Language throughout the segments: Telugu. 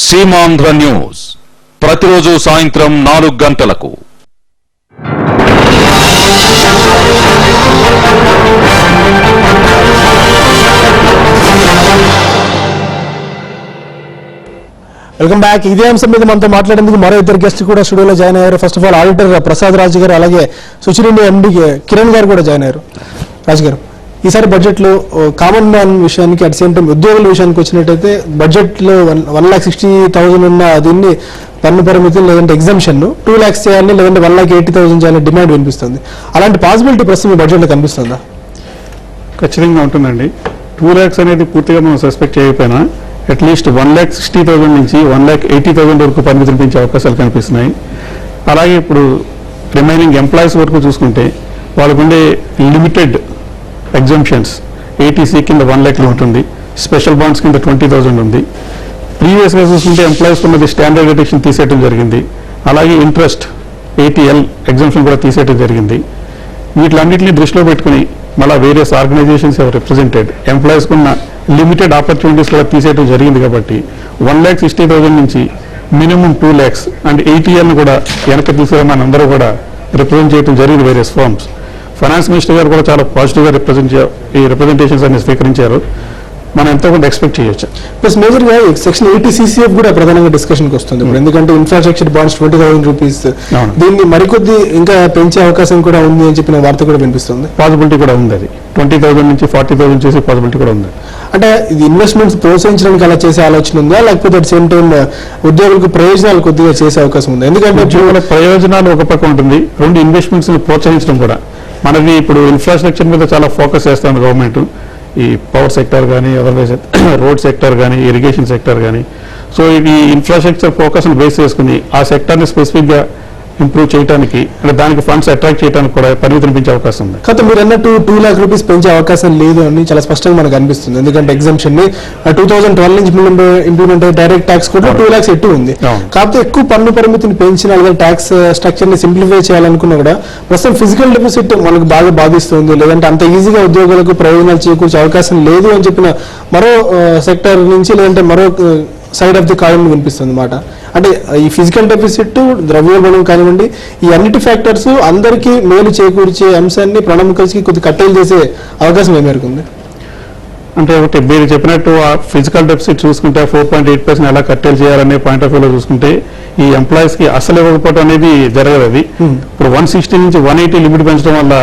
సీమాంధ్ర న్యూస్ ప్రతిరోజు సాయంత్రం 4 గంటలకు. Welcome back. ఇదే అంశం మీద మనతో మాట్లాడేందుకు మరో ఇద్దరు గెస్ట్ కూడా స్టూడియోలో జాయిన్ అయ్యారు. First of all auditor Prasad Raju గారు, అలాగే సుచిరిండి ఎండి కిరణ్ గారు కూడా జాయిన్ అయ్యారు. రాజు గారు, ఈసారి బడ్జెట్లో కామన్ మ్యాన్ విషయానికి అట్ సేమ్ టైం ఉద్యోగుల విషయానికి వచ్చినట్టయితే బడ్జెట్లో 1,60,000 ఉన్న దీన్ని పన్ను పరిమితులు లేదంటే ఎగ్జామ్షన్ 2 lakhs చేయాలని, లేదంటే 1,80,000 చేయాలని డిమాండ్ వినిపిస్తుంది. అలాంటి పాసిబిలిటీ ప్రస్తుతం బడ్జెట్లో కనిపిస్తుందా? ఖచ్చితంగా ఉంటుందండి. 2 lakhs అనేది పూర్తిగా మనం సస్పెక్ట్ చేయకపోయినా అట్లీస్ట్ 1,60,000 నుంచి 1,80,000 వరకు పరిమితులు పెంచే అవకాశాలు కనిపిస్తున్నాయి. అలాగే ఇప్పుడు రిమైనింగ్ ఎంప్లాయీస్ వరకు చూసుకుంటే వాళ్ళకుండే లిమిటెడ్ ఎగ్జామ్షన్స్ ఏటీసీ కింద 1 lakh ఉంటుంది, స్పెషల్ బాండ్స్ కింద 20,000 ఉంది. ప్రీవియస్గా చూసుకుంటే ఎంప్లాయీస్ ఉన్నది స్టాండర్డ్ డిడక్షన్ తీసేయడం జరిగింది. అలాగే ఇంట్రెస్ట్ ఏటీఎల్ ఎగ్జామ్షన్ కూడా తీసేయడం జరిగింది. వీటిలన్నింటినీ దృష్టిలో పెట్టుకుని మళ్ళీ వేరియస్ ఆర్గనైజేషన్స్ ఎవరు రిప్రజెంటెడ్ ఎంప్లాయీస్కి ఉన్న లిమిటెడ్ ఆపర్చునిటీస్ కూడా తీసేయడం జరిగింది. కాబట్టి 1,60,000 నుంచి మినిమం 2 lakhs అండ్ ఏటీఎల్ని కూడా వెనక్కి తీసుకురామని అందరూ కూడా రిప్రజెంట్ చేయడం జరిగింది వేరియస్ ఫార్మ్స్. ఫైనాన్స్ మినిస్టర్ గారు కూడా చాలా పాజిటివ్గా ఈ రిప్రజెంటేషన్స్ అన్ని స్వీకరించారు. మనం ఎంతో కొంత ఎక్స్పెక్ట్ చేయొచ్చు. ప్లస్ మేజర్గా సెక్షన్ 80 CCF కూడా ప్రధానంగా డిస్కషన్కి వస్తుంది ఇప్పుడు. ఎందుకంటే ఇన్ఫ్రాస్ట్రక్చర్ బాండ్స్ 20,000 రూపీస్, దీన్ని మరికొద్ది ఇంకా పెంచే అవకాశం కూడా ఉంది అని చెప్పిన వార్త కూడా వినిపిస్తుంది. పాసిబిలిటీ కూడా ఉంది. అది 20,000 నుంచి 40,000 చేసే పాసిబిలిటీ కూడా ఉంది. అంటే ఇది ఇన్వెస్ట్మెంట్స్ ప్రోత్సహించడానికి అలా చేసే ఆలోచన ఉందా, లేకపోతే అట్ సేమ్ టైం ఉద్యోగులకు ప్రయోజనాలు కొద్దిగా చేసే అవకాశం ఉంది? ఎందుకంటే ఉద్యోగుల ప్రయోజనాలు ఒక పక్క ఉంటుంది, 2 ఇన్వెస్ట్మెంట్స్ ప్రోత్సహించడం కూడా. మనది ఇప్పుడు ఇన్ఫ్రాస్ట్రక్చర్ మీద చాలా ఫోకస్ చేస్తుంది గవర్నమెంట్. ఈ పవర్ సెక్టర్ కానీ, అదర్వైజ్ రోడ్ సెక్టర్ కానీ, ఇరిగేషన్ సెక్టర్ కానీ. సో ఇది ఇన్ఫ్రాస్ట్రక్చర్ ఫోకస్ని బేస్ చేసుకుని ఆ సెక్టర్ని స్పెసిఫిక్గా ఇంప్రూవ్ చేయడానికి, అంటే దానికి ఫండ్స్ అట్రాక్ట్ చేయడానికి కూడా పరిమితులు పెంచే అవకాశం ఉంది. కాకపోతే మీరు అన్నట్టు 2 lakh రూపీస్ పెంచే అవకాశం లేదు అని చాలా స్పష్టంగా మనకు అనిపిస్తుంది. ఎందుకంటే ఎగ్జామ్షన్ ని 2012 నుంచి ఇంప్లిమెంట్ అయ్యే డైరెక్ట్ ట్యాక్స్ కూడా 2 lakhs ఎక్కువ ఉంది. కాకపోతే ఎక్కువ పన్ను పరిమితిని పెంచిన, అలాగే ట్యాక్స్ స్ట్రక్చర్ ని సింప్లిఫై చేయాలనుకున్నా కూడా ప్రస్తుతం ఫిజికల్ డెఫిసిట్ మనకు బాగా బాధిస్తుంది, లేదంటే అంత ఈజీగా ఉద్యోగులకు ప్రయోజనాలు చేకూర్చే అవకాశం లేదు అని చెప్పిన మరో సెక్టర్ నుంచి, లేదంటే మరో సైడ్ ఆఫ్ ది కాయిన్ వినిపిస్తుంది అన్నమాట. అంటే ఈ ఫిజికల్ డెఫిసిట్, ద్రవ్యోల్బణం కానివ్వండి, ఈ అన్నిటి ఫ్యాక్టర్స్ అందరికీ మేలు చేకూర్చే అంశాన్ని ప్రణాళికలకి కొద్ది కట్టెలు చేసే అవకాశం ఏమేరకు ఉంది? అంటే ఒకటి మీరు చెప్పినట్టు ఆ ఫిజికల్ డెఫిసిట్ చూసుకుంటే 4.8% ఎలా కట్టెలు చేయాలనే పాయింట్ ఆఫ్ వ్యూలో చూసుకుంటే ఈ ఎంప్లాయీస్కి అసలు ఇవ్వకపోవడం అనేది జరగదు. అది ఇప్పుడు 160 నుంచి 180 లిమిట్ పెంచడం వల్ల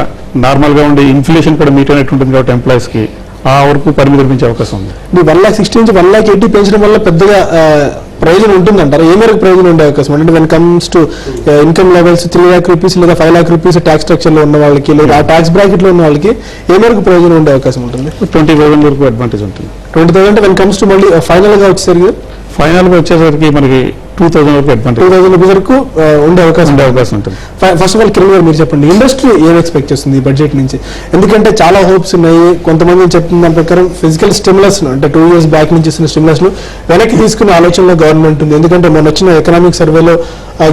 నార్మల్గా ఉండే ఇన్ఫ్లేషన్ కూడా మీట్ అయినట్టు ఉంటుంది. కాబట్టి ఎంప్లాయీస్కి ఆ వరకు పరిమితులు పెంచే అవకాశం ఉంది. 1,60,000 నుంచి 1,80,000 పెంచడం వల్ల పెద్దగా ప్రయోజనం ఉంటుందంటారు? ఏ మేరకు ప్రయోజనం ఉండే అవకాశం? అంటే when comes to income levels 3 lakh rupees లేదా 5 lakh రూపీస్ ట్యాక్స్ స్ట్రక్చర్ లో ఉన్న వాళ్ళకి, లేదా ఆ ట్యాక్స్ బ్రాకెట్ లో ఉన్న వాళ్ళకి ఏ మేరకు ప్రయోజనం ఉండే అవకాశం ఉంటుంది? 20,000 వరకు అడ్వాంటేజ్ ఉంటుంది. 20,000 అంటే వెన్ కమ్స్ టు మళ్ళీ ఫైనల్ గా వచ్చేసరికి మనకి 2,000 వరకు అడ్వాంటేజ్, 2,000 రూపీస్ వరకు ఉండే అవకాశం ఉంటుంది. ఫస్ట్ ఆఫ్ ఆల్ కిరణ్ గారు, మీరు చెప్పండి, ఇండస్ట్రీ ఏం ఎక్స్పెక్ట్ చేస్తుంది ఈ బడ్జెట్ నుంచి? ఎందుకంటే చాలా హోప్స్ ఉన్నాయి. కొంతమంది చెప్తున్న దాని ప్రకారం ఫిజికల్ స్టిమ్యులస్ అంటే 2 years బ్యాక్ నుంచి ఇస్తున్న స్టిమ్యులస్ ను వెనక్కి తీసుకునే ఆలోచనలో గవర్నమెంట్ ఉంది. ఎందుకంటే మొన్న వచ్చిన ఎకనామిక్ సర్వేలో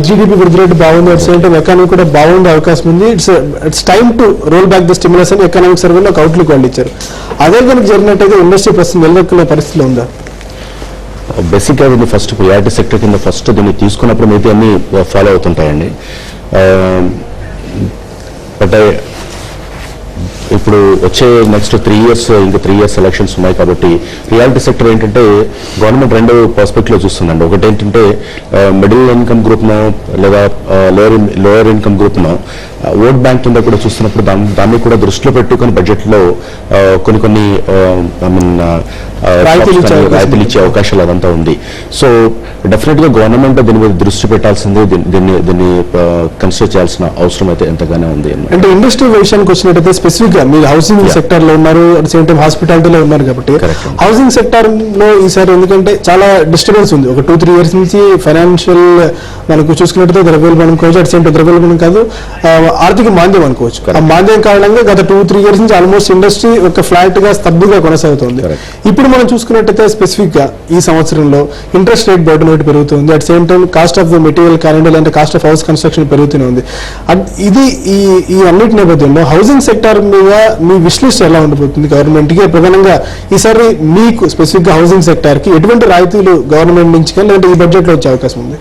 జీడీపీ వృద్ధి రేటు బాగుంది, అట్ సేమ్ టైం ఎకానమీ కూడా బాగుండే అవకాశం ఉంది. It's time to roll back the stimulus అని ఎకనామిక్ సర్వేలో ఒక అవుట్లుక్ వాళ్ళు ఇచ్చారు. అదే కనుక జరిగినట్టయితే ఇండస్ట్రీ ప్రస్తుతం నిలదొక్కునే పరిస్థితిలో ఉందా? బేసిక్గా దీన్ని ఫస్ట్ ప్రియారిటీ సెక్టర్ కింద ఫస్ట్ దీన్ని తీసుకున్నప్పుడు మిగతా అన్ని ఫాలో అవుతుంటాయండి. బట్ ఇప్పుడు వచ్చే నెక్స్ట్ 3 years ఇంకా 3 years ఎలక్షన్స్ ఉన్నాయి. కాబట్టి రియాలిటీ సెక్టర్ ఏంటంటే గవర్నమెంట్ 2 పర్స్పెక్టివ్లో చూస్తుందండి. ఒకటి ఏంటంటే మిడిల్ ఇన్కమ్ గ్రూప్ను లేదా లోయర్ ఇన్కమ్ గ్రూప్ను ఓట్ బ్యాంక్ కింద కూడా చూస్తున్నప్పుడు దాన్ని కూడా దృష్టిలో పెట్టుకొని బడ్జెట్లో కొన్ని రాయితీలు ఇచ్చే అవకాశాలు అదంతా ఉంది. సో డెఫినెట్గా గవర్నమెంట్ దీని మీద దృష్టి పెట్టాల్సింది, దీన్ని కన్సిడర్ చేయాల్సిన అవసరం అయితే ఎంతగానో ఉంది. అంటే ఇండస్ట్రీ విషయానికి వచ్చినట్టయితే స్పెసిఫిక్ గా మీరు హౌసింగ్ సెక్టర్ లో ఉన్నారు, అట్ సేమ్ టైం హాస్పిటాలిటీలో ఉన్నారు. కాబట్టి హౌసింగ్ సెక్టర్ లో ఈసారి ఎందుకంటే చాలా డిస్టర్బెన్స్ ఉంది. ఒక 2-3 years నుంచి ఫైనాన్షియల్ మనకు చూసుకున్నట్టయితే ద్రవ్యోల్బణం అనుకోవచ్చు, అట్ సేమ్ టైం ద్రవ్యోల్బణం కాదు, ఆర్థిక మాంద్యం అనుకోవచ్చు. ఆ మాంద్యం కారణంగా గత 2-3 years నుంచి ఆల్మోస్ట్ ఇండస్ట్రీ ఒక ఫ్లాట్ గా స్తబ్దుగా కొనసాగుతుంది. ఇప్పుడు మనం చూసుకున్నట్టయితే స్పెసిఫిక్ గా ఈ సంవత్సరంలో ఇంట్రెస్ట్ రేట్ బర్డెన్ రేట్ పెరుగుతుంది, at same time cost of material కానివ్వండి, అంటే కాస్ట్ ఆఫ్ హౌస్ కన్స్ట్రక్షన్ పెరుగుతూనే ఉంది. ఇది ఈ అన్నిటి నేపథ్యంలో హౌసింగ్ సెక్టర్ మీద మీదుగా మీ విష్ లిస్ట్ ఎలా ఉండబోతుంది గవర్నమెంట్ కి? ప్రధానంగా ఈసారి మీకు స్పెసిఫిక్ గా హౌసింగ్ సెక్టర్ కి ఎటువంటి రాయితీలు గవర్నమెంట్ నుంచి కానీ లేదంటే ఈ బడ్జెట్ లో వచ్చే అవకాశం ఉంది?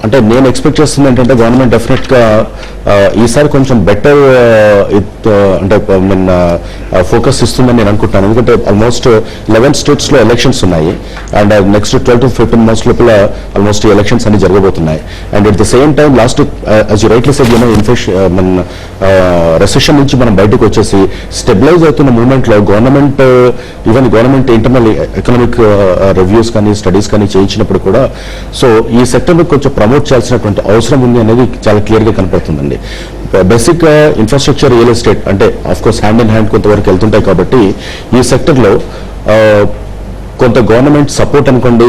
అంటే నేను ఎక్స్పెక్ట్ చేస్తుంది ఏంటంటే గవర్నమెంట్ డెఫినెట్గా ఈసారి కొంచెం బెటర్ అంటే ఫోకస్ ఇస్తుందని నేను అనుకుంటున్నాను. ఎందుకంటే ఆల్మోస్ట్ 11 స్టేట్స్లో ఎలక్షన్స్ ఉన్నాయి అండ్ నెక్స్ట్ 12 to 15 months లోపల ఆల్మోస్ట్ ఎలక్షన్స్ అన్ని జరగబోతున్నాయి. And at the same time last as you rightly said మన రెసెషన్ నుంచి మనం బయటకు వచ్చేసి స్టెబిలైజ్ అవుతున్న మూమెంట్లో గవర్నమెంట్ ఇంటర్నల్ ఎకనామిక్ రివ్యూస్ కానీ స్టడీస్ కానీ చేయించినప్పుడు కూడా సో ఈ సెక్టర్ని కొంచెం ప్రమోట్ చేయాల్సినటువంటి అవసరం ఉంది అనేది చాలా క్లియర్గా కనపడుతుందండి. బేసిక్ ఇన్ఫ్రాస్ట్రక్చర్, రియల్ ఎస్టేట్ అంటే of course hand in hand కొంతవరకు వెళ్తుంటాయి కాబట్టి ఈ సెక్టర్లో కొంత గవర్నమెంట్ సపోర్ట్ అనుకోండి,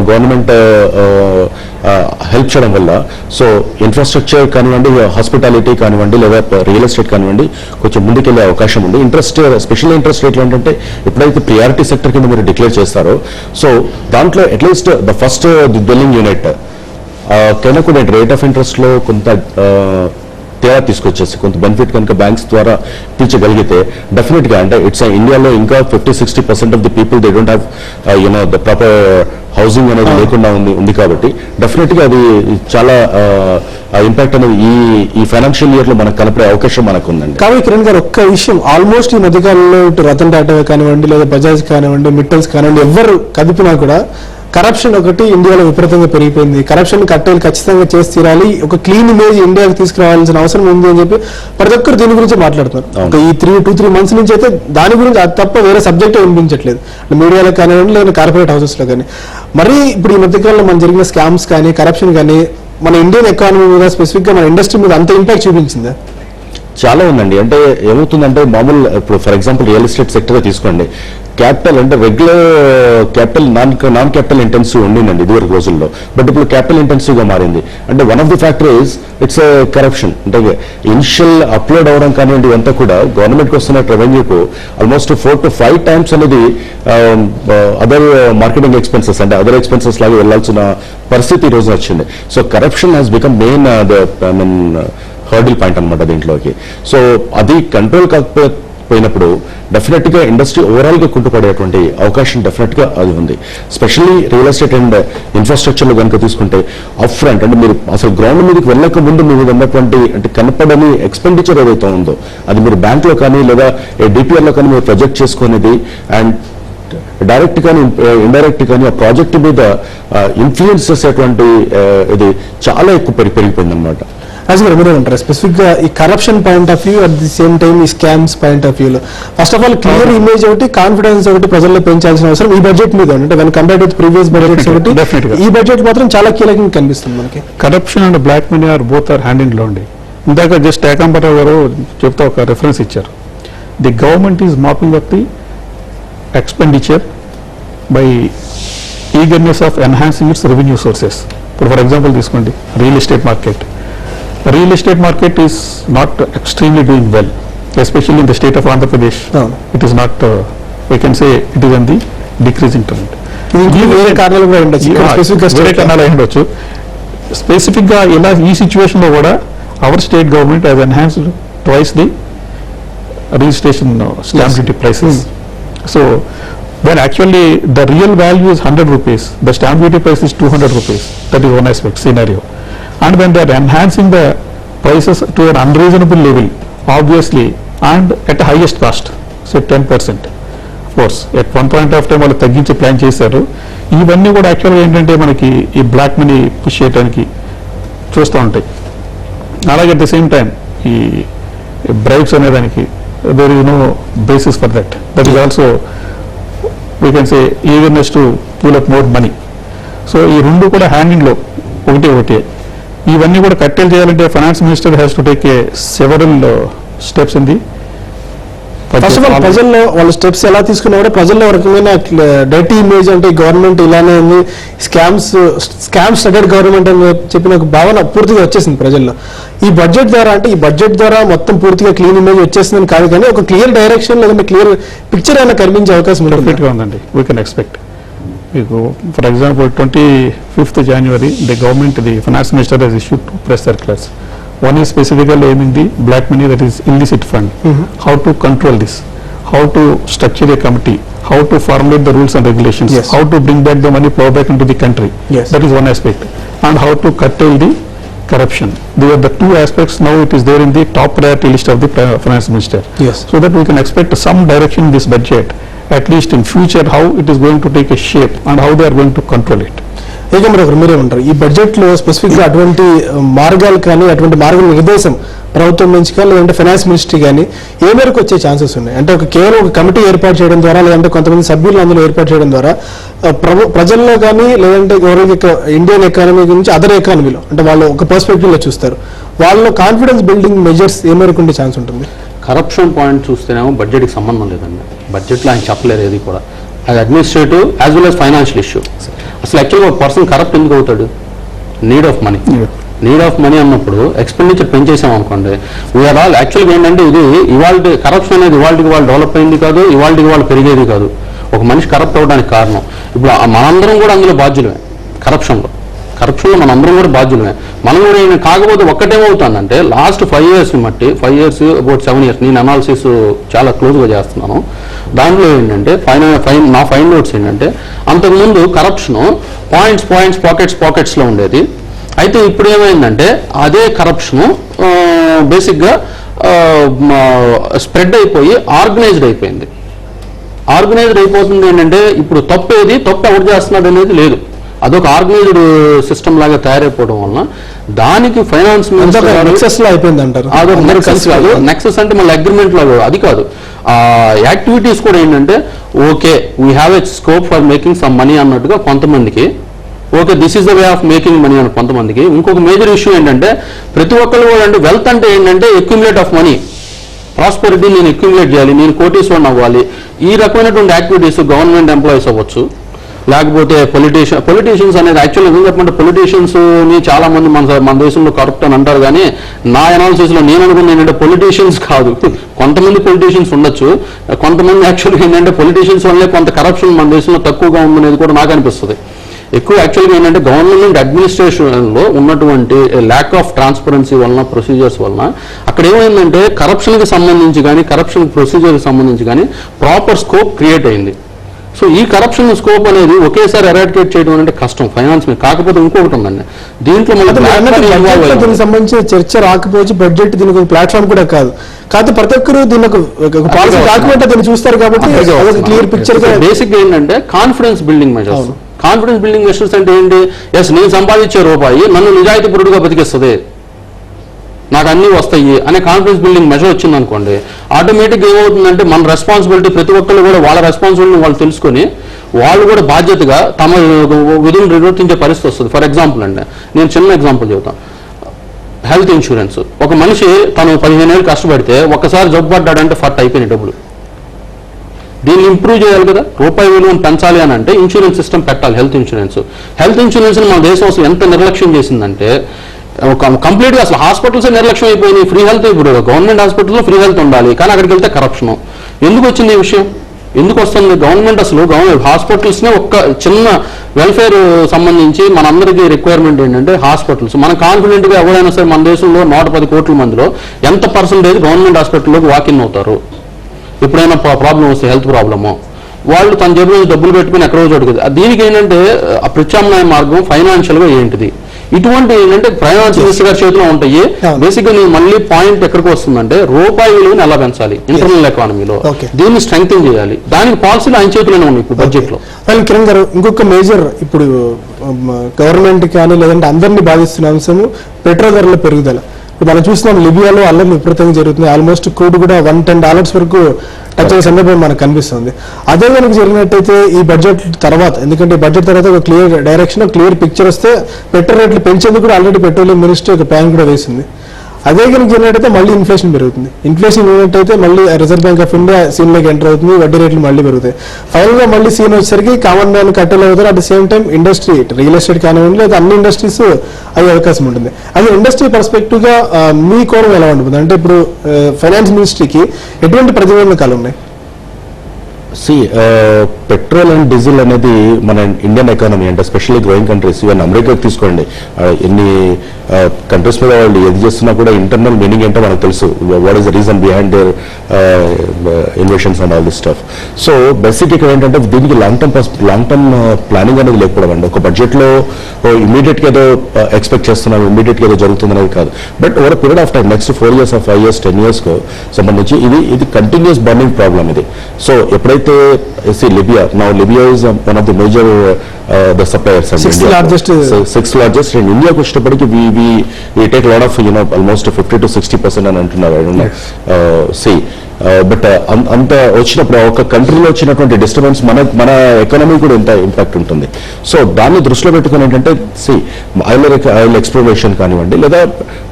గవర్నమెంట్ హెల్ప్ చేయడం వల్ల సో ఇన్ఫ్రాస్ట్రక్చర్ కానివ్వండి, హాస్పిటాలిటీ కానివ్వండి, లేదా రియల్ ఎస్టేట్ కానివ్వండి కొంచెం ముందుకెళ్లే అవకాశం ఉంది. స్పెషల్ ఇంట్రెస్ట్ రేట్లు ఏంటంటే ఎప్పుడైతే ప్రియారిటీ సెక్టర్ కింద మీరు డిక్లేర్ చేస్తారో సో దాంట్లో at least the first dwelling unit కైనా కూడా రేట్ ఆఫ్ ఇంట్రెస్ట్లో కొంత తేడా తీసుకొచ్చేసి కొంత బెనిఫిట్ కనుక బ్యాంక్స్ ద్వారా తీర్చగలిగితే డెఫినెట్గా అంటే ఇట్స్ ఇండియాలో ఇంకా 50-60% of the people they don't have the proper housing అనేది లేకుండా ఉంది కాబట్టి డెఫినెట్గా అది చాలా ఇంపాక్ట్ అనేది ఈ ఫైనాన్షియల్ ఇయర్ లో మనకు కనపడే అవకాశం మనకు ఉందండి. కాబట్టి కిరణ్ గారు ఒక్క విషయం, ఆల్మోస్ట్ ఈ మధ్యకాలంలో ఇటు రతన్ టాటా కానివ్వండి లేదా బజాజ్ కానివ్వండి మిట్టల్స్ కానివ్వండి ఎవరు కదిపినా కూడా కరప్షన్ ఒకటి ఇండియాలో విపరీతంగా పెరిగిపోయింది. కరప్షన్ కట్టేలు ఖచ్చితంగా చేసి తీరాలి, ఒక క్లీన్ ఇమేజ్ ఇండియాకి తీసుకురావాల్సిన అవసరం ఉంది అని చెప్పి ప్రతి ఒక్కరు దీని గురించి మాట్లాడుతున్నారు. ఒక ఈ 2-3 months నుంచి అయితే దాని గురించి అది తప్ప వేరే సబ్జెక్టే వినిపించట్లేదు మీడియాలో కానివ్వండి లేదా కార్పొరేట్ హౌసెస్ లో కానీ. మరి ఇప్పుడు ఈ మధ్యకాలంలో మన జరిగిన స్కామ్స్ కానీ కరప్షన్ కానీ మన ఇండియన్ ఎకానమీ మీద స్పెసిఫిక్ గా మన ఇండస్ట్రీ మీద అంత ఇంపాక్ట్ చూపించిందా? చాలా ఉందండి. అంటే ఏమవుతుందంటే మామూలు ఇప్పుడు for example real estate sector తీసుకోండి, క్యాపిటల్ అంటే regular capital non capital intensive ఉండిందండి ఇదివరకు రోజుల్లో, బట్ ఇప్పుడు క్యాపిటల్ ఇంటెన్సివ్గా మారింది. అంటే one of the factor is it's corruption. అంటే ఇనిషియల్ అప్లోడ్ అవడం కానివ్వండి ఇవంతా కూడా గవర్నమెంట్కి వస్తున్న రెవెన్యూకు ఆల్మోస్ట్ 4 to 5 times అనేది అదర్ మార్కెటింగ్ ఎక్స్పెన్సెస్ అంటే అదర్ ఎక్స్పెన్సెస్ లాగా వెళ్లాల్సిన పరిస్థితి ఈ రోజున వచ్చింది. So corruption has become main hurdle point అనమాట దీంట్లోకి. సో అది కంట్రోల్ కాకపోయినప్పుడు డెఫినెట్గా ఇండస్ట్రీ ఓవరాల్గా కుంటుపడేటువంటి అవకాశం డెఫినెట్గా అది ఉంది. స్పెషల్లీ రియల్ ఎస్టేట్ అండ్ ఇన్ఫ్రాస్ట్రక్చర్లో కనుక తీసుకుంటే అప్ ఫ్రంట్ అంటే మీరు అసలు గ్రౌండ్ మీదకి వెళ్ళక ముందు మీ మీద ఉన్నటువంటి అంటే కనపడని ఎక్స్పెండిచర్ ఏదైతే ఉందో అది మీరు బ్యాంక్లో కానీ లేదా డిపిఆర్లో కానీ మీరు ప్రొజెక్ట్ చేసుకునేది అండ్ డైరెక్ట్ కానీ ఇండైరెక్ట్ కానీ ఆ ప్రాజెక్ట్ మీద ఇన్ఫ్లుయెన్స్ చేసేటువంటి ఇది చాలా ఎక్కువ పెరిగిపోయింది అనమాట. రాజు గారు మీరే ఉంటారు స్పెసిఫిక్ గా ఈ corruption point of view at the same time ఈ స్కామ్స్ పాయింట్ ఆఫ్ వ్యూలో first of all clear image ఒకటి కాన్ఫిడెన్స్ ఒకటి ప్రజల్లో పెంచాల్సిన అవసరం ఈ బడ్జెట్ మీద అంటే దాని కంపేర్ టు ప్రీవియస్ బడ్జెట్స్ ఒకటి ఈ బడ్జెట్ మాత్రం చాలా కీలకంగా కనిపిస్తుంది మనకి. Corruption and black money are both are hand in లో ఉండి ఇందాక జస్ట్ ఏకాంబరరావు గారు చెప్తా ఒక రెఫరెన్స్ ఇచ్చారు. The government is mapping up the expenditure by eagerness of enhancing its revenue sources. ఇప్పుడు ఫర్ ఎగ్జాంపుల్ తీసుకోండి real estate market. Real estate market is not extremely doing well, especially in the state of Andhra Pradesh. It is not, we can say it is on the decreasing trend. వేరే కారణాలు కూడా ఉండొచ్చు. స్పెసిఫిక్ గా ఇలా ఈ సిచ్యువేషన్ లో కూడా our state government has enhanced twice the registration stamp duty prices. So when actually the real value is 100 rupees, the stamp duty price is 200 rupees. That is one aspect scenario. And when they are enhancing the prices to an unreasonable level, obviously, and at the highest cost, say 10%. Of course, at one point of time వాళ్ళు తగ్గించే ప్లాన్ చేశారు. ఇవన్నీ కూడా యాక్చువల్గా ఏంటంటే మనకి ఈ బ్లాక్ మనీ పుష్ చేయడానికి చూస్తూ ఉంటాయి. అలాగే అట్ ద సేమ్ టైం ఈ బ్రైబ్స్ అనేదానికి there is no basis for that. That is also we can say eagerness to pool up more money. So ఈ రెండు కూడా హ్యాండింగ్లో ఒకటే. ఇవన్నీ కూడా కట్టెలు చేయాలంటే finance minister has to take several steps in the first of all ప్రజల్లో వాళ్ళ స్టెప్స్ ఎలా తీసుకున్నా కూడా ప్రజల్లో రకమైన డైటీ ఇమేజ్ అంటే గవర్నమెంట్ ఇలానే ఉంది, స్కామ్ స్టార్టెడ్ గవర్నమెంట్ అని చెప్పిన ఒక భావన పూర్తిగా వచ్చేసింది ప్రజల్లో. ఈ బడ్జెట్ ద్వారా మొత్తం పూర్తిగా క్లీన్ ఇమేజ్ వచ్చేసిందని కాదు కానీ ఒక క్లియర్ డైరెక్షన్ లేదంటే క్లియర్ పిక్చర్ అయినా కనిపించే అవకాశం ఉందండి. We can expect. For example, 25th January, the government, the finance minister has issued 2 press circulars. One is specifically aiming the black money, that is illicit fund. How to control this? How to structure a committee? How to formulate the rules and regulations? Yes. How to bring back the money, plow back into the country? Yes. That is one aspect. And how to curtail the corruption. These are the two aspects. Now it is there in the top priority list of the finance minister. Yes. So that we can expect some direction in this budget, at least in future, how it is going to take a shape and how they are going to control it. ఏకమర మీరే ఉంటారు ఈ బడ్జెట్ లో స్పెసిఫిక్ గా అటువంటి మార్గాలు కానీ అటువంటి మార్గ నిర్దేశం ప్రభుత్వం నుంచి కానీ లేదంటే ఫైనాన్స్ మినిస్ట్రీ కానీ ఏ మేరకు వచ్చే ఛాన్సెస్ ఉన్నాయి? అంటే కేవలం ఒక కమిటీ ఏర్పాటు చేయడం ద్వారా లేదంటే కొంతమంది సభ్యులు అందులో ఏర్పాటు చేయడం ద్వారా ప్రజల్లో కానీ లేదంటే ఎవరికి ఇండియన్ ఎకానమీ గురించి అదర్ ఎకానమీలో అంటే వాళ్ళు ఒక పర్స్పెక్టివ్ లో చూస్తారు, వాళ్ళలో కాన్ఫిడెన్స్ బిల్డింగ్ మెజర్స్ ఏ మేరకు ఉండే ఛాన్స్ ఉంటుంది? కరప్షన్ పాయింట్ చూస్తేనేమో బడ్జెట్కి సంబంధం లేదండి. బడ్జెట్లో ఆయన చెప్పలేరు ఏది కూడా. అది administrative as well as financial issue. అసలు యాక్చువల్గా ఒక పర్సన్ కరప్ట్ ఎందుకు అవుతాడు? Need of money. Need of money అన్నప్పుడు ఎక్స్పెండిచర్ పెంచేసాం అనుకోండి, వీఆర్ ఆల్ యాక్చువల్గా ఏంటంటే ఇది ఇవాళ కరప్షన్ అనేది ఇవాళకి వాళ్ళు డెవలప్ అయింది కాదు, ఇవాళకి వాళ్ళు పెరిగేది కాదు. ఒక మనిషి కరప్ట్ అవ్వడానికి కారణం ఇప్పుడు మనందరం కూడా అందులో బాధ్యులమే. కరప్షన్లో మనందరం కూడా బాధ్యులమే. మనం కూడా కాకపోతే ఒక్కటేమవుతుందంటే లాస్ట్ 5 years బట్టి 5 years అబౌట్ 7 years నేను అనాలిసిస్ చాలా క్లోజ్గా చేస్తున్నాను. దాంట్లో ఏంటంటే నా ఫైన్ నోట్స్ ఏంటంటే అంతకుముందు కరప్షను పాకెట్స్లో ఉండేది. అయితే ఇప్పుడు ఏమైందంటే అదే కరప్షను బేసిక్గా స్ప్రెడ్ అయిపోయి ఆర్గనైజ్డ్ అయిపోయింది. ఆర్గనైజ్డ్ అయిపోతుంది ఏంటంటే ఇప్పుడు తప్పు ఎవరు చేస్తున్నాడు అనేది లేదు, అదొక ఆర్గనైజ్డ్ సిస్టమ్ లాగా తయారైపోవడం వలన దానికి ఫైనాన్స్ నెక్సస్ అయిపోయింది అంటారు. అదొక నెక్సస్ కాదు. నెక్సస్ అంటే మళ్ళీ అగ్రిమెంట్ లాగా అది కాదు. యాక్టివిటీస్ కూడా ఏంటంటే okay we have a scope for making some money అన్నట్టుగా కొంతమందికి, okay this is the way of making money అని కొంతమందికి. ఇంకొక మేజర్ ఇష్యూ ఏంటంటే ప్రతి ఒక్కరు కూడా అంటే వెల్త్ అంటే ఏంటంటే అక్యుములేట్ ఆఫ్ మనీ, ప్రాస్పెరిటీ నేను అక్యుములేట్ చేయాలి, నేను కోటీశ్వరుని అవ్వాలి. ఈ రకమైనటువంటి యాక్టివిటీస్ గవర్నమెంట్ ఎంప్లాయీస్ అవ్వచ్చు, లేకపోతే పొలిటీషియన్స్ అనేది యాక్చువల్గా ఏం చెప్పంటే పొలిటీషియన్స్ని చాలా మంది మన దేశంలో కరప్ట్ అని అంటారు. కానీ నా అనాలిసిస్లో నేను అనుకున్న ఏంటంటే పొలిటీషియన్స్ కాదు, కొంతమంది పొలిటీషియన్స్ ఉండొచ్చు, కొంతమంది యాక్చువల్గా ఏంటంటే పొలిటీషియన్స్ వల్లే కొంత కరప్షన్ మన దేశంలో తక్కువగా ఉందనేది కూడా నాకు అనిపిస్తుంది. ఎక్కువ యాక్చువల్గా ఏంటంటే గవర్నమెంట్ అడ్మినిస్ట్రేషన్లో ఉన్నటువంటి ల్యాక్ ఆఫ్ ట్రాన్స్పరెన్సీ వలన, ప్రొసీజర్స్ వలన అక్కడ ఏమైందంటే కరప్షన్కి సంబంధించి కానీ కరప్షన్ ప్రొసీజర్కి సంబంధించి కానీ ప్రాపర్ స్కోప్ క్రియేట్ అయింది. సో ఈ కరప్షన్ స్కోప్ అనేది ఒకేసారి ఎరాడికేట్ చేయడం అంటే కష్టం ఫైనాన్స్ మీద. కాకపోతే ఇంకొకటి ఉందండి దీంట్లో దీనికి సంబంధించిన చర్చ రాకపోవచ్చు, బడ్జెట్ దీనికి ఒక ప్లాట్ఫామ్ కూడా కాదు. కాకపోతే ప్రతి ఒక్కరు దీని ఒక పాలసీ డాక్యుమెంట్ దీన్ని చూస్తారు కాబట్టి క్లియర్ పిక్చర్. బేసిక్ ఏంటంటే confidence building measures. Confidence building measures అంటే ఏంటి? ఎస్ నేను సంపాదించే రూపాయి నన్ను నిజాయితీపరుడుగా బతికిస్తుంది, నాకు అన్నీ వస్తాయి అనే కాన్ఫిడెన్స్ బిల్డింగ్ మెజర్ వచ్చింది అనుకోండి, ఆటోమేటిక్గా ఏమవుతుందంటే మన రెస్పాన్సిబిలిటీ ప్రతి ఒక్కరు కూడా వాళ్ళ రెస్పాన్సిబిలిటీ వాళ్ళు తెలుసుకొని వాళ్ళు కూడా బాధ్యతగా తమ విధులు నిర్వర్తించే పరిస్థితి వస్తుంది. ఫర్ ఎగ్జాంపుల్ అండి నేను చిన్న ఎగ్జాంపుల్ చెబుతాను. Health insurance. ఒక మనిషి తను 15 ఏళ్ళు కష్టపడితే ఒక్కసారి జబ్బు పడ్డాడంటే ఫట్ అయిపోయినాయి డబ్బులు. దీన్ని ఇంప్రూవ్ చేయాలి కదా, రూపాయి విలువను పెంచాలి అని అంటే ఇన్సూరెన్స్ సిస్టమ్ పెట్టాలి. హెల్త్ ఇన్సూరెన్స్ మన దేశం అసలు ఎంత నిర్లక్ష్యం చేసిందంటే కంప్లీట్గా అసలు హాస్పిటల్స్ నిర్లక్ష్యం అయిపోయినాయి. ఫ్రీ హెల్త్ ఇప్పుడు గవర్నమెంట్ హాస్పిటల్లో ఫ్రీ హెల్త్ ఉండాలి, కానీ అక్కడికి వెళ్తే కరప్షన్. ఎందుకు వచ్చింది ఈ విషయం? ఎందుకు వస్తుంది? గవర్నమెంట్ హాస్పిటల్స్నే ఒక్క చిన్న వెల్ఫేర్ సంబంధించి మనందరికీ రిక్వైర్మెంట్ ఏంటంటే హాస్పిటల్స్. మనం కాన్ఫిడెంట్గా ఎవరైనా సరే మన దేశంలో 110 కోట్ల మందిలో ఎంత పర్సెంటేజ్ గవర్నమెంట్ హాస్పిటల్లోకి వాకిన్ అవుతారు? ఎప్పుడైనా ప్రాబ్లం వస్తే హెల్త్ ప్రాబ్లము వాళ్ళు తన జేబులో డబ్బులు పెట్టుకుని ఎక్కడో చోటుకుంది. దీనికి ఏంటంటే ఆ ప్రత్యామ్నాయ మార్గం ఫైనాన్షియల్గా ఏంటిది? ఇటువంటి ఏంటంటే ఫైనాన్స్ మినిస్టర్ గారి చేతిలో ఉంటాయి. బేసిక్గా నేను మళ్ళీ పాయింట్ ఎక్కడికి వస్తుందంటే రూపాయి విలువని ఎలా పెంచాలి ఇంటర్నల్ ఎకానమీలో, దీన్ని స్ట్రెంగ్తెన్ చేయాలి. దానికి పాలసీలు ఆయన చేతిలోనే ఉన్నాయి ఇప్పుడు బడ్జెట్ లో. కిరణ్ గారు, ఇంకొక మేజర్ ఇప్పుడు గవర్నమెంట్ కానీ లేదంటే అందరినీ బాధిస్తున్న అంశము పెట్రోల్ ధరల పెరుగుదల. ఇప్పుడు మనం చూస్తున్నాం లిబియాలో అల్లర్లు విపరీతంగా జరుగుతుంది. ఆల్మోస్ట్ క్రూడ్ కూడా $110 వరకు టచ్ అయ్యే సందర్భం మనకు కనిపిస్తుంది. అదే కనుక జరిగినట్టయితే ఈ బడ్జెట్ తర్వాత, ఎందుకంటే బడ్జెట్ తర్వాత ఒక క్లియర్ డైరెక్షన్, క్లియర్ పిక్చర్ వస్తే పెట్రోల్ రేట్లు పెంచేందుకు కూడా ఆల్రెడీ పెట్రోలియం మినిస్ట్రీ ఒక ప్లాన్ కూడా వేసింది. అదే కనుక జరిగినట్టయితే మళ్ళీ ఇన్ఫ్లేషన్ పెరుగుతుంది. ఇన్ఫ్లేషన్ ఉన్నట్టయితే మళ్ళీ రిజర్వ్ బ్యాంక్ ఆఫ్ ఇండియా సీన్లోకి ఎంటర్ అవుతుంది, వడ్డీ రేట్లు మళ్ళీ పెరుగుతాయి. ఫైనల్గా మళ్ళీ సీన్ వచ్చేసరికి కామన్ మ్యాన్ కట్టెలు అవుతారు. At the same time industry, real estate కానివ్వండి లేదా అన్ని ఇండస్ట్రీస్ అయ్యే అవకాశం ఉంటుంది. అదే ఇండస్ట్రీ పర్స్పెక్టివ్గా మీ కోణం ఎలా ఉంటుంది? అంటే ఇప్పుడు ఫైనాన్స్ మినిస్ట్రీకి ఎటువంటి ప్రతిబంధకాలు ఉన్నాయి? పెట్రోల్ అండ్ డీజిల్ అనేది మన ఇండియన్ ఎకానమీ అంటే ఎస్పెషల్లీ గ్రోయింగ్ కంట్రీస్, ఈవెన్ అమెరికాకి తీసుకోండి, ఎన్ని కంట్రీస్ మీద వాళ్ళు ఏది చేస్తున్నా కూడా ఇంటర్నల్ మీనింగ్ ఏంటో మనకు తెలుసు. What is the reason behind their inversions and all this stuff. So basic ఇక్కడ ఏంటంటే దీనికి లాంగ్ టర్మ్ ప్లానింగ్ అనేది లేకపోవడం అండి. ఒక బడ్జెట్లో ఇమీడియట్గా ఏదో ఎక్స్పెక్ట్ చేస్తున్నాం, ఇమీడియట్గా ఏదో జరుగుతుంది అనేది కాదు. But over period of time next 4 years or 5 years 10 years సంబంధించి ఇది కంటిన్యూస్ బర్నింగ్ ప్రాబ్లమ్ ఇది. సో ఎప్పుడైతే Libya is one of the major the suppliers and sixth largest in India కు వచ్చేటప్పటికి we take a lot of almost 50 to 60% అని అంటున్నారు. I don't know. బట్ అంత వచ్చినప్పుడు ఒక కంట్రీలో వచ్చినటువంటి డిస్టర్బెన్స్ మన ఎకానమీ కూడా ఎంత ఇంపాక్ట్ ఉంటుంది. సో దాన్ని దృష్టిలో పెట్టుకుని ఏంటంటే ఆయిల్ ఎక్స్ప్లోరేషన్ కానివ్వండి, లేదా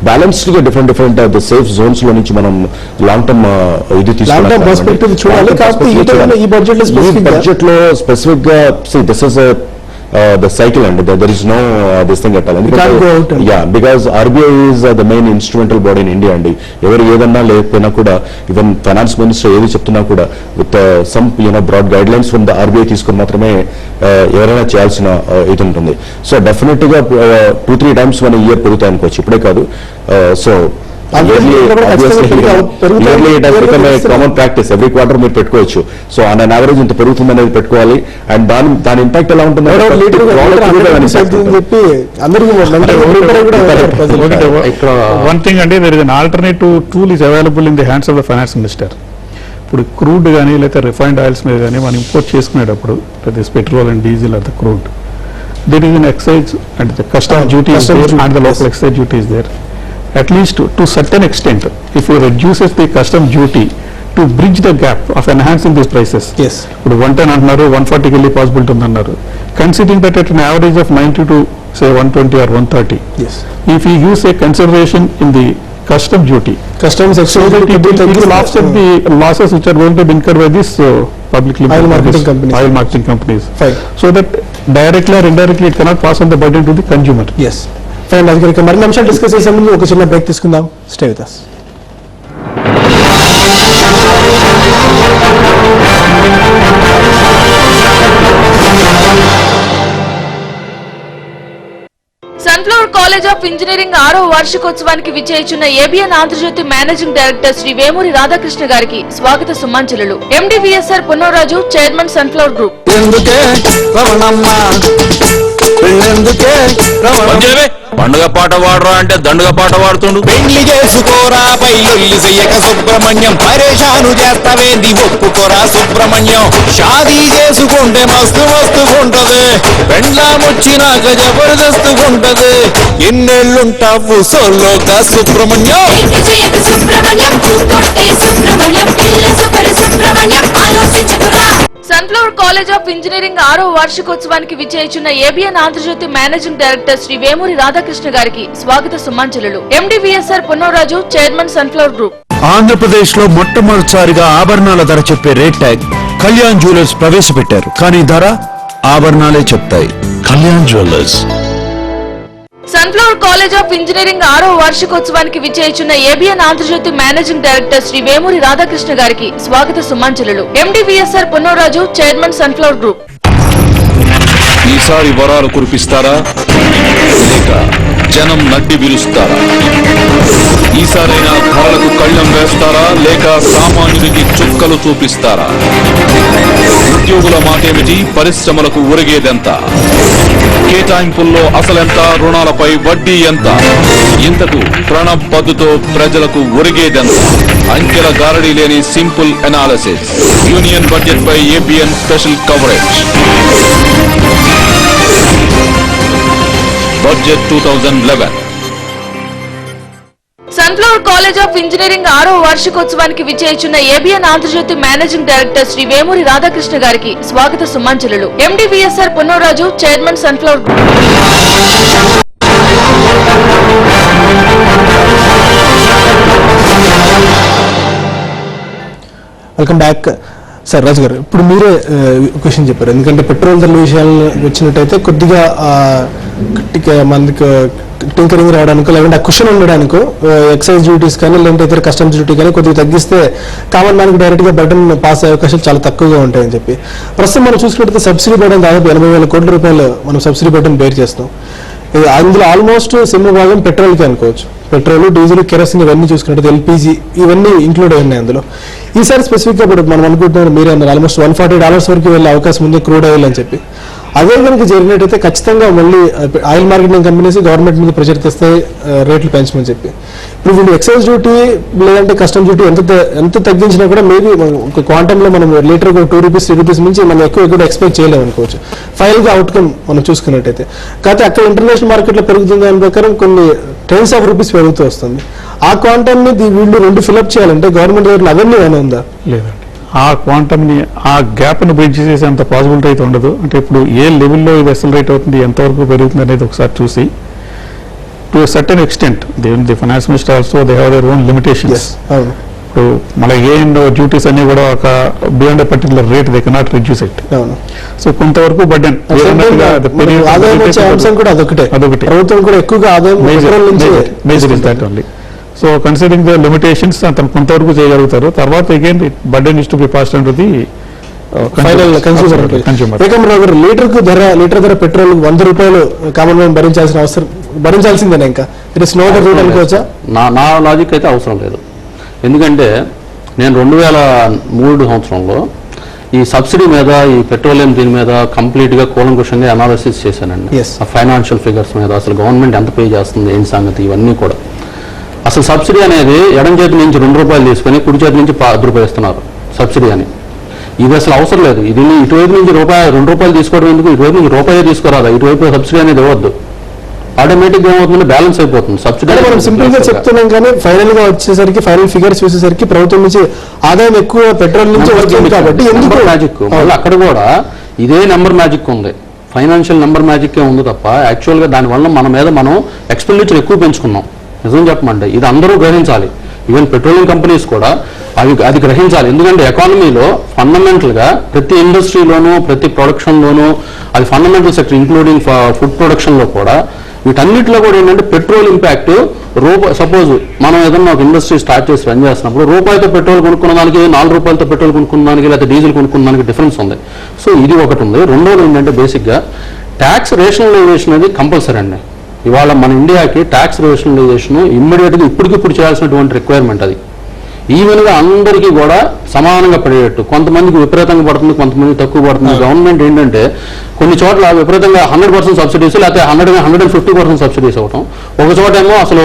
బ్యాలెన్స్డ్గా డిఫరెంట్ సేఫ్ జోన్స్ లో నుంచి మనం లాంగ్ టర్మ్ ఇది తీసుకున్నాం. ఈ బడ్జెట్ లో స్పెసిఫిక్ గా this is the cycle and there is no this thing at all. Because RBI is the main instrumental body in India and ఎవరు ఏదన్నా లేకపోయినా కూడా ఈవెన్ ఫైనాన్స్ మినిస్టర్ ఏది చెప్తున్నా కూడా with some broad guidelines from the RBI తీసుకుని మాత్రమే ఎవరైనా చేయాల్సిన ఇది ఉంటుంది. సో డెఫినెట్ గా 2-3 times మన ఇయర్ పెరుగుతాయి అనుకోవచ్చు, ఇప్పుడే కాదు. So common practice every quarter మీరు పెట్టుకోవచ్చు. సో ఆన్ అన్ యావరేజ్ ఇంత పెరుగుతుంది అనేది పెట్టుకోవాలి. అండ్ దాని ఇంపాక్ట్ ఎలా ఉంటుంది వన్ థింగ్ అంటే there is an alternative tool is available in the hands of the finance minister. ఇప్పుడు క్రూడ్ కానీ లేదా రిఫైన్డ్ ఆయిల్స్ మీద కానీ మనం ఇంపోర్ట్ చేసుకునేటప్పుడు petrol and diesel are the crude, there is an excise and the custom duty is there and the local excise duty is there. At least to certain extent, if you reduces the custom duty to bridge the gap of enhancing these prices. Yes. ఇప్పుడు 110 అంటున్నారు, 140 కి పాసిబిలిటీ ఉందన్నారు. Considering that at an average of 90 to say 120 or 130. Yes. If you use a consideration in the custom duty, customs excise it will offset the losses which are going to be incurred by this public oil marketing companies. Fine. So that directly or indirectly it cannot pass on the burden to the consumer. Yes. Fine. అది కనుక మరిన్ని అంశాలు డిస్కస్ చేసే ముందు ఒక చిన్న బ్రేక్ తీసుకుందాం. Stay with us. Sunflower College of engineering 6వ వార్షికోత్సవానికి విచ్చేయుచున్న ABN Andhrajyothi managing director Shri Vemuri Radhakrishna గారికి స్వాగత సుమాంజలులు. MDVSR Punnoraju, chairman, Sunflower group. పండుగ పాట వాడరా అంటే దండుగ పాట వాడుతుండు. పెళ్లి చేసుకోరా పైలొల్లి చెయ్యక సుబ్రహ్మణ్యం, పరేషాను చేస్తావేంది ఒప్పుకోరా సుబ్రహ్మణ్యం. షాదీ చేసుకుంటే మస్తు మస్తుకుంటది, పెండ్లామొచ్చినాక జబర్దస్తుకుంటది. ఎన్నేళ్ళుంటావు సోలోగా Subrahmanyam. Sunflower College of engineering 6వ వార్షికోత్సవానికి విచ్చేయుచున్న ABN Andhrajyothi managing director Shri Vemuri Radhakrishna గారికి స్వాగత సుమాంజలులు. MDVSR Punnoraju, chairman, Sunflower group. Andhra Pradesh లో మొట్టమొదటిసారిగా ఆభరణాల ధర చెప్పే రేట్ ట్యాగ్ కళ్యాణ్ జ్యువెలర్స్ ప్రవేశపెట్టారు. కానీ ధర ఆభరణాలే చెప్తాయి. Kalyan Jewellers. Sunflower College of engineering 6వ వార్షికోత్సవానికి విచ్చేయుచున్న ABN Andhrajyothi managing director Shri Vemuri Radhakrishna గారికి స్వాగత సుమాంజలులు. MDVSR Punnoraju, chairman, Sunflower group. ఈసారి వరాలు కురిపిస్తారా లేక జనం నడ్డి విరుస్తారా? ఈసారైనా ధరలకు కళ్ళం వేస్తారా లేక సామాన్యుడికి చుక్కలు చూపిస్తారా? ఉద్యోగుల మాటేమిటి, పరిశ్రమలకు ఒరిగేదెంత? కేటాయింపుల్లో అసలెంత, రుణాలపై వడ్డీ ఎంత? ఇంతకు ప్రణబ్ పద్దుతో ప్రజలకు ఒరిగేదెంత? అంకెల గారడీ లేని సింపుల్ అనాలిసిస్. యూనియన్ బడ్జెట్ పై ABN special coverage. Budget 2011. Sunflower College of engineering 6వ వార్షికోత్సవానికి విచ్చేయుచున్న ABN Andhrajyothi managing director Shri Vemuri Radhakrishna గారికి స్వాగత సుమాంజలులు. MDVSR Punnoraju, chairman, Sunflower group. Welcome back. Sir Raju గారు, ఇప్పుడు మీరే క్వశ్చన్ చెప్పారు. ఎందుకంటే పెట్రోల్ ధరల విషయాలు వచ్చినట్టయితే కొద్దిగా మనకి టింకరింగ్ రావడానికో లేదంటే ఆ కుషన్ ఉండడానికో ఎక్సైజ్ డ్యూటీస్ కానీ లేదంటే ఇతర కస్టమ్స్ డ్యూటీ కానీ కొద్దిగా తగ్గిస్తే కామన్ మ్యాన్కి డైరెక్ట్గా బటన్ పాస్ అయ్యే అవకాశాలు చాలా తక్కువగా ఉంటాయని చెప్పి ప్రస్తుతం మనం చూసుకుంటే సబ్సిడీ బటన్ దాదాపు 80,000 కోట్ల రూపాయలు మనం సబ్సిడీ బటన్ బేర్ చేస్తాం. అందులో ఆల్మోస్ట్ సింహ భాగం పెట్రోల్కి అనుకోవచ్చు. పెట్రోల్, డీజిల్, కెరసిన్ ఇవన్నీ చూసుకున్నట్టు ఎల్పీజీ ఇవన్నీ ఇంక్లూడ్ ఉన్నాయి అందులో. ఈసారి స్పెసిఫిక్గా ఇప్పుడు మనం అనుకుంటున్నాం మీరే అన్నారు ఆల్మోస్ట్ $140 వరకు వెళ్ళే అవకాశం ఉంది క్రూడ్ ఆయిల్ అని చెప్పి. అదే కనుక జరిగినట్టయితే ఖచ్చితంగా మళ్ళీ ఆయిల్ మార్కెటింగ్ కంపెనీస్ గవర్నమెంట్ మీద ప్రెషర్ తెస్తే రేట్లు పెంచమని చెప్పి. ఇప్పుడు వీళ్ళు ఎక్సైజ్ డ్యూటీ లేదంటే కస్టమ్ డ్యూటీ ఎంత తగ్గించినా కూడా మేబీ ఒక క్వాంటంలో మనం లీటర్కి ₹2, ₹3 నుంచి మనం ఎక్కువ ఎక్స్పెక్ట్ చేయలేము అనుకోవచ్చు ఫైనల్గా అవుట్కమ్ మనం చూసుకున్నట్టయితే. కాకపోతే అక్కడ ఇంటర్నేషనల్ మార్కెట్లో పెరుగుతున్న దాని ప్రకారం కొన్ని టెన్స్ ఆఫ్ రూపీస్ పెరుగుతూ వస్తుంది. ఆ క్వాంటమ్ని వీళ్ళు 2 ఫిల్అప్ చేయాలంటే గవర్నమెంట్ దగ్గర అవన్నీ ఏమైనా ఉందా? లేదండి, ఆ క్వాంటమ్ని ఆ గ్యాప్ని బ్రిడ్జ్ చేసేంత పాసిబిలిటీ అయితే ఉండదు. అంటే ఇప్పుడు ఏ లెవెల్లో ఇది ఎక్సలరేట్ అవుతుంది, ఎంతవరకు పెరుగుతుంది అనేది ఒకసారి చూసి to certain extent the finance minister also they have their own limitations. ఇప్పుడు మన ఏం డ్యూటీస్ అన్ని కూడా ఒక beyond a particular rate they cannot reduce it. So కొంతవరకు బర్డెన్ ఆదాయం వచ్చే అంశం కూడా అదొకటే. ప్రభుత్వం కూడా ఎక్కువగా ఆదాయం major is that only. So considering the limitations అతను కొంతవరకు చేయగలుగుతారు. తర్వాత again burden is to be passed on to the final consumer. Litre ధర పెట్రోల్ ₹100 కామన్ మ్యాన్ భరించాల్సిందేనా? ఇంకా ఇట్ ఇస్ నో రూట్ అనుకోవచ్చా? నా లాజిక్ అయితే అవసరం లేదు. ఎందుకంటే నేను 2003 సంవత్సరంలో ఈ సబ్సిడీ మీద, ఈ పెట్రోలియం దీని మీద కంప్లీట్గా కూలంకుషంగా అనాలిసిస్ చేశానండి. ఆ ఫైనాన్షియల్ ఫిగర్స్ మీద అసలు గవర్నమెంట్ ఎంత పే చేస్తుంది, ఏంటి సంగతి, ఇవన్నీ కూడా. అసలు సబ్సిడీ అనేది ఎడం చేతి నుంచి ₹2 తీసుకొని కుడి చేతి నుంచి ₹10 ఇస్తున్నారు సబ్సిడీ అని. ఇది అసలు అవసరం లేదు. ఇది ఇటువైపు నుంచి ₹2 తీసుకోవడం ఎందుకు? ఇటువైపు నుంచి రూపాయి తీసుకోరాదా? ఇటువైపు సబ్సిడీ అనేది ఇవ్వద్దు. ఆటోమేటిక్గా ఏమవుతుంది, బ్యాలెన్స్ అయిపోతుంది. సబ్సిడీ మనం సింపుల్ గా చెప్తున్నాం కానీ ఫైనల్ గా వచ్చేసరికి ఫైనల్ ఫిగర్స్ చూసేసరికి ప్రభుత్వం నుంచి ఆదాయం ఎక్కువ పెట్రోల్ నుంచి వస్తుంది కాబట్టి ఎందుకు మ్యాజిక్. మళ్ళీ అక్కడ కూడా ఇదే నెంబర్ మ్యాజిక్ ఉంది, ఫైనాన్షియల్ నెంబర్ మ్యాజిక్ ఉంది తప్ప యాక్చువల్గా దానివల్ల మన మీద మనం ఎక్స్పెండిచర్ ఎక్కువ పెంచుకున్నాం. నిజం చెప్పమంటే ఇది అందరూ గ్రహించాలి. ఈవెన్ పెట్రోలియం కంపెనీస్ కూడా అది గ్రహించాలి. ఎందుకంటే ఎకానమీలో ఫండమెంటల్గా ప్రతి ఇండస్ట్రీలోనూ ప్రతి ప్రొడక్షన్లోనూ అది ఫండమెంటల్ సెక్టర్ ఇంక్లూడింగ్ ఫుడ్ ప్రొడక్షన్లో కూడా వీటన్నిటిలో కూడా ఏంటంటే పెట్రోల్ ఇంపాక్ట్ సపోజ్ మనం ఏదన్నా ఒక ఇండస్ట్రీ స్టార్ట్ చేసి రన్ చేస్తున్నప్పుడు ₹1 పెట్రోల్ కొనుక్కున్న దానికి ₹4 పెట్రోల్ కొనుక్కున్న దానికి లేకపోతే డీజిల్ కొనుక్కున్న దానికి డిఫరెన్స్ ఉంది. సో ఇది ఒకటి ఉంది. రెండోది ఏంటంటే బేసిక్గా ట్యాక్స్ రేషనలైజేషన్ అనేది కంపల్సరీ అండి. ఇవాళ మన ఇండియాకి ట్యాక్స్ రేషనలైజేషన్ ఇమ్మీడియట్గా ఇప్పటికిప్పుడు చేయాల్సినటువంటి రిక్వైర్మెంట్. అది ఈవెన్గా అందరికీ కూడా సమానంగా పడేటట్టు. కొంతమందికి విపరీతంగా పడుతుంది, కొంతమందికి తక్కువ పడుతుంది. గవర్నమెంట్ ఏంటంటే కొన్ని చోట్ల విపరీతంగా 100% సబ్సిడీస్ లేకపోతే 150% సబ్సిడీస్ అవ్వటం, ఒక చోట ఏమో అసలు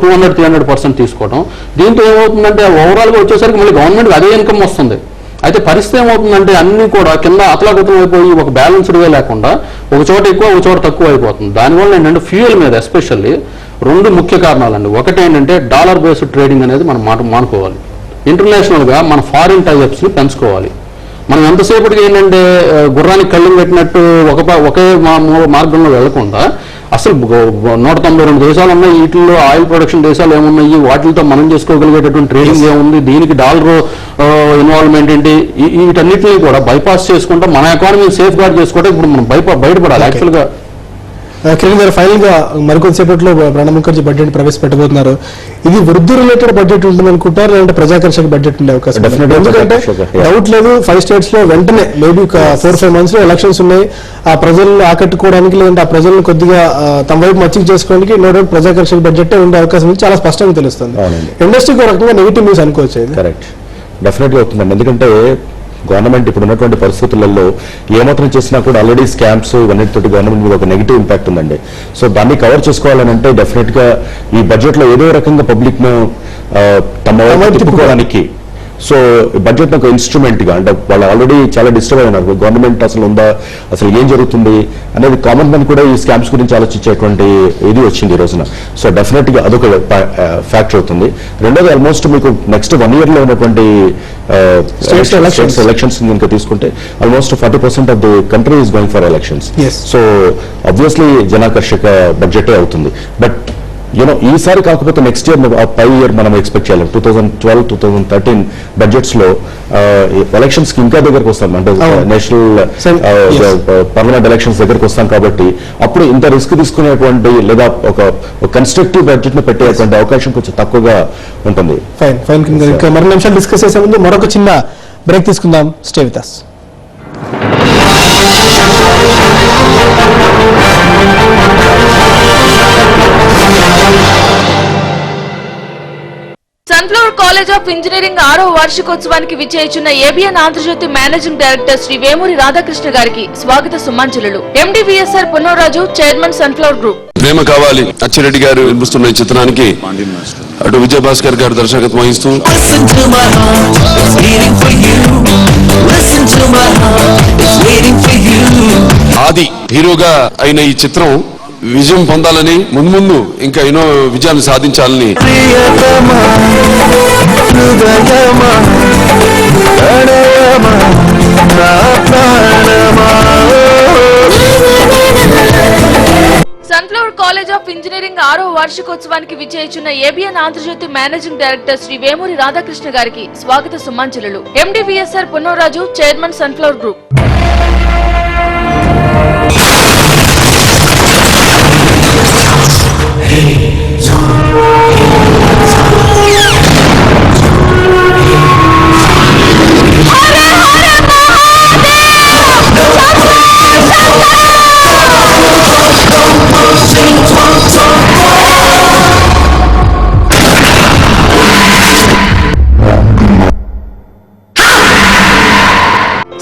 200-300% తీసుకోవడం. దీంతో ఏమవుతుందంటే ఓవరాల్గా వచ్చేసరికి మళ్ళీ గవర్నమెంట్కి అదే ఇన్కమ్ వస్తుంది. అయితే పరిస్థితి ఏమవుతుందంటే అన్ని కూడా కింద అతలాకుతం అయిపోయి ఒక బ్యాలెన్స్డ్గా లేకుండా ఒక చోట ఎక్కువ ఒక చోట తక్కువ అయిపోతుంది. దానివల్ల ఏంటంటే ఫ్యూయల్ మీద ఎస్పెషల్లీ 2 ముఖ్య కారణాలండి. ఒకటి ఏంటంటే డాలర్ బేస్డ్ ట్రేడింగ్ అనేది మనం మానుకోవాలి. ఇంటర్నేషనల్గా మన ఫారిన్ టైఅప్స్ని పెంచుకోవాలి. మనం ఎంతసేపటికి ఏంటంటే గుర్రానికి కళ్ళు పెట్టినట్టు ఒకే మార్గంలో వెళ్లకుండా అసలు 192 దేశాలు ఉన్నాయి. వీటిల్లో ఆయిల్ ప్రొడక్షన్ దేశాలు ఏమున్నాయి, వాటితో మనం చేసుకోగలిగేటటువంటి ట్రేడింగ్ ఏముంది, దీనికి డాలర్ ఇన్వాల్వ్మెంట్ ఏంటి, వీటన్నిటిని కూడా బైపాస్ చేసుకుంటా మన ఎకానమీని సేఫ్ గార్డ్ చేసుకుంటే ఇప్పుడు మనం బయటపడాలి. యాక్చువల్గా కిరణ్ గారు ఫైనల్ గా మరికొద్దిసేపట్లో ప్రణబ్ ముఖర్జీ బడ్జెట్ ప్రవేశపెట్టబోతున్నారు. ఇది వృద్ధి రిలేటెడ్ బడ్జెట్ ఉంటుంది అనుకుంటారు, లేదంటే ప్రజాకర్షక బడ్జెట్ ఉండే అవకాశం? ఎందుకంటే డౌట్ లేదు 5 స్టేట్స్ లో వెంటనే మేబీ 4-5 months లో ఎలక్షన్స్ ఉన్నాయి. ఆ ప్రజలను ఆకట్టుకోవడానికి లేదంటే ఆ ప్రజలను కొద్దిగా తమ వైపు మచ్చిక చేసుకోవడానికి నో డౌట్ ప్రజాకర్షక బడ్జెట్ ఉండే అవకాశం చాలా స్పష్టంగా తెలుస్తుంది. ఇండస్ట్రీకి ఒక రకంగా నెగిటివ్ న్యూస్ అనుకోవచ్చు. కరెక్ట్, డెఫినెట్గా అవుతుందండి. ఎందుకంటే గవర్నమెంట్ ఇప్పుడు ఉన్నటువంటి పరిస్థితులలో ఏమాత్రం చేసినా కూడా ఆల్రెడీ స్కామ్స్ ఇవన్నిటితో గవర్నమెంట్ మీద ఒక నెగిటివ్ ఇంపాక్ట్ ఉందండి. సో దాన్ని కవర్ చేసుకోవాలని అంటే డెఫినెట్గా ఈ బడ్జెట్లో ఏదో రకంగా పబ్లిక్ను తమ తిప్పుకోవడానికి సో బడ్జెట్ ఒక ఇన్స్ట్రుమెంట్గా అంటే వాళ్ళు ఆల్రెడీ చాలా డిస్టర్బ్ అయినారు. గవర్నమెంట్ అసలు ఉందా, అసలు ఏం జరుగుతుంది అనేది కామన్ మ్యాన్ కూడా ఈ స్కామ్స్ గురించి ఆలోచించేటువంటి ఇది వచ్చింది ఈ రోజున. సో డెఫినెట్గా అదొక ఫ్యాక్టర్ అవుతుంది. రెండోది ఆల్మోస్ట్ మీకు నెక్స్ట్ 1 yearలో ఉన్నటువంటి స్టేట్స్ ఎలక్షన్స్ కనుక తీసుకుంటే almost 40% of the country is going for elections. So obviously జనాకర్షక బడ్జెటే అవుతుంది. బట్ యూనో ఈసారి కాకపోతే నెక్స్ట్ ఇయర్ పై ఇయర్ మనం ఎక్స్పెక్ట్ చేయాలి. 2012, 2013 బడ్జెట్స్ లో ఎలక్షన్స్ కి ఇంకా దగ్గరకు వస్తాం, అంటే నేషనల్ పార్లమెంట్ ఎలక్షన్స్ దగ్గరకు వస్తాం కాబట్టి అప్పుడు ఇంత రిస్క్ తీసుకునేటువంటి లేదా ఒక కన్స్ట్రక్టివ్ బడ్జెట్ ను పెట్టేటువంటి అవకాశం కొంచెం తక్కువగా ఉంటుంది. ఫైన్ ఇంకా మరిన్ని నిమిషాలు డిస్కస్ చేసే ముందు మరొక చిన్న బ్రేక్ తీసుకుందాం. Stay with us. Sunflower College of engineering 6వ వార్షికోత్సవానికి విచ్చేయుచున్న ABN Andhrajyothi managing director Shri Vemuri Radhakrishna గారికి స్వాగత సుమాంజలులు. MDVSR Punnoraju, chairman, Sunflower group. ప్రేమ కావాలి అచ్చిరెడ్డి గారు నిర్మిస్తున్న ఈ చిత్రానికి అటు విజయభాస్కర్ గారు దర్శకత్వం వహిస్తూ ఆది హీరోగా అయిన ఈ చిత్రం విజయం పొందాలని, ముందు ఇంకా ఎన్నో విజయాన్ని సాధించాలని సన్ఫ్లవర్ కాలేజ్ ఆఫ్ ఇంజనీరింగ్ 6వ వార్షికోత్సవానికి విచ్చేయుచున్న ABN Andhrajyothi managing director Shri Vemuri Radhakrishna గారికి స్వాగత సుమాంజలులు. MDVSR Punnoraju, chairman, Sunflower group.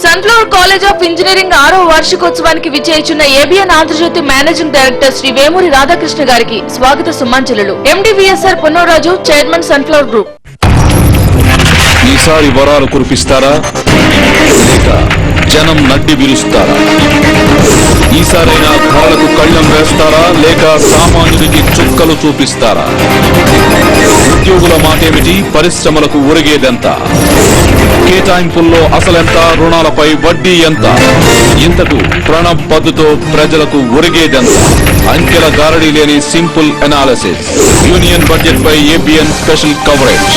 Sunflower College of engineering 6వ వార్షికోత్సవానికి విచ్చేయుచున్న ABN Andhrajyothi managing director Shri Vemuri Radhakrishna గారికి స్వాగత సుమాంజలులు. MDVSR Punnoraju, chairman, Sunflower group. ఈసారి వరాలు కురిపిస్తారా లేక జనం నడ్డి విరుస్తారా? ఈసారైనా ధరలకు కళ్ళం వేస్తారా లేక సామాన్యుడికి చుక్కలు చూపిస్తారా? ఉద్యోగుల మాటేమిటి, పరిశ్రమలకు ఒరిగేదెంత? కేటాయింపుల్లో అసలెంత, రుణాలపై వడ్డీ ఎంత? ఇంతకు ప్రణబ్ పద్దుతో ప్రజలకు ఒరిగేదెంత? అంకెల గారడీ లేని సింపుల్ అనాలిసిస్. యూనియన్ బడ్జెట్ పై ABN special coverage.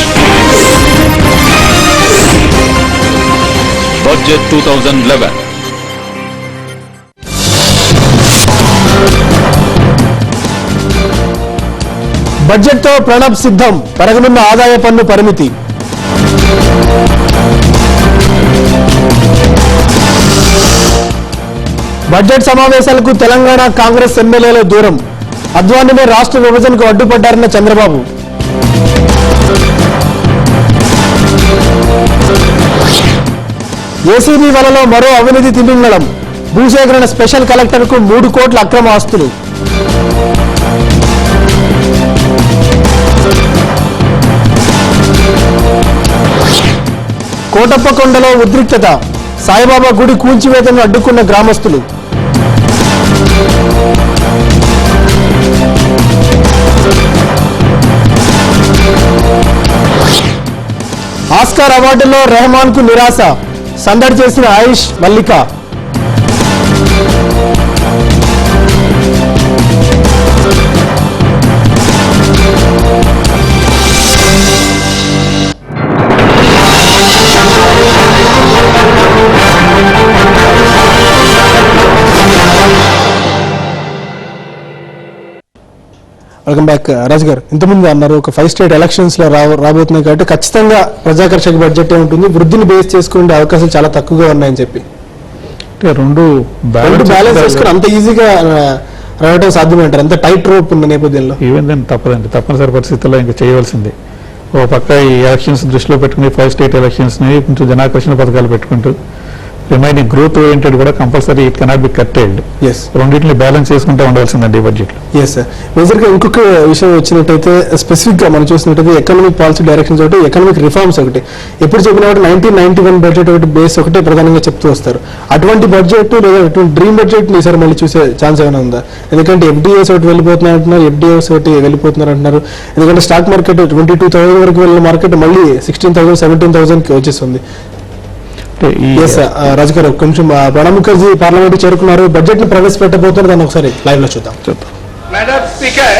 Budget 2011. Budget తో ప్రణబ్ సిద్ధం, పెరగనున్న ఆదాయ పన్ను పరిమితి. బడ్జెట్ సమావేశాలకు తెలంగాణ కాంగ్రెస్ ఎమ్మెల్యేల దూరం, అద్వానీనే రాష్ట్ర విభజనకు అడ్డుపడ్డారన్న చంద్రబాబు. ఏసీబీ వలలో మరో అవినీతి తిమింగళం, భూసేకరణ స్పెషల్ కలెక్టర్ కు 3 కోట్ల అక్రమ ఆస్తులు. కోటప్పకొండలో ఉద్రిక్తత, సాయిబాబా గుడి కూల్చివేతను అడ్డుకున్న గ్రామస్తులు. ఆస్కార్ అవార్డులో రెహమాన్ కు నిరాశ, సందడి చేసిన ఆయుష్, మల్లిక. Welcome back. రాజు గారు, ఇంతకుముందు అన్నారు ఒక 5 స్టేట్ ఎలక్షన్స్ లో రాబోతున్నాయి కాబట్టి ఖచ్చితంగా ప్రజాకర్షక బడ్జెట్ ఉంటుంది, వృద్ధిని బేస్ చేసుకునే అవకాశాలు చాలా తక్కువగా ఉన్నాయని చెప్పి. రెండు బ్యాలెన్స్ చేసుకుని అంత ఈజీగా రావడం సాధ్యమంటారు? అంత టైట్ రోప్ ఉన్న నేపథ్యంలో ఈవెన్ దెన్ తప్పదండి, తప్పనిసరి పరిస్థితుల్లో ఇంకా చేయవలసింది. ఓ పక్క ఈ ఎలక్షన్స్ దృష్టిలో పెట్టుకుని 5 స్టేట్ ఎలక్షన్స్ ని కొంచెం జనాకర్షణ పథకాలు పెట్టుకుంటూ రిమైనింగ్ గ్రోత్ ఓరియంటెడ్ కూడా compulsory it cannot be cutted. రెండింటిని బ్యాలెన్స్ చేసుకుంటూ ఉండవలసిందండి బడ్జెట్ లో. Yes sir. మేజర్ గా ఇంకొక విషయం వచ్చినట్టయితే స్పెసిఫిక్ గా మనం చూసినట్టయితే ఎకనామిక్ పాలసీ డైరెక్షన్స్ ఒకటి, ఎకనామిక్ రిఫార్మ్స్ ఒకటి. ఎప్పుడు చెప్పిన 1991 బడ్జెట్ ఒకటి బేస్ ఒకటే ప్రధానంగా చెప్తూ వస్తారు. అటువంటి బడ్జెట్ లేదా అటువంటి డ్రీమ్ బడ్జెట్ ని ఈసారి మళ్ళీ చూసే ఛాన్స్ ఏమైనా ఉందా? ఎందుకంటే ఎఫ్డీఎస్ ఒకటి వెళ్ళిపోతున్నారు అంటున్నారు, ఎఫ్డీఎస్ ఒకటి వెళ్ళిపోతున్నారు అంటున్నారు. ఎందుకంటే స్టాక్ మార్కెట్ 22,000 వరకు వెళ్ళిన మార్కెట్ మళ్ళీ 16,000, 17,000 వచ్చేస్తుంది. రాజు గారు, కొంచెం ప్రణబ్ ముఖర్జీ పార్లమెంట్ చేరుకున్నారు, బడ్జెట్ ని ప్రవేశపెట్టబోతున్నారు, దాన్ని ఒకసారి లైవ్ లో చూద్దాం. Madam Speaker,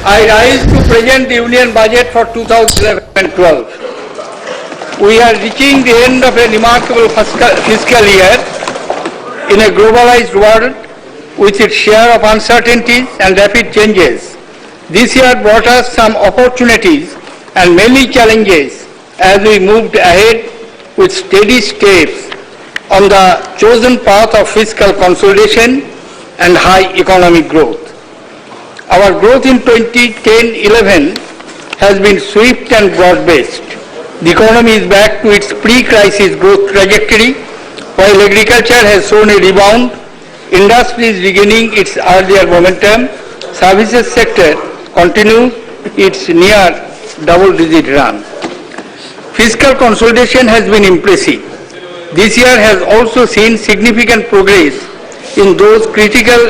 I rise to present the Union Budget for 2011-12. We are reaching the end of a remarkable fiscal year in a globalized world with its share of uncertainties and rapid changes. This year brought us some opportunities and many challenges as we moved ahead with steady steps on the chosen path of fiscal consolidation and high economic growth. Our growth in 2010-11 has been swift and broad-based. The economy is back to its pre-crisis growth trajectory, while agriculture has shown a rebound, industry is regaining its earlier momentum, services sector continues its near double-digit run. Fiscal consolidation has been impressive. This year has also seen significant progress in those critical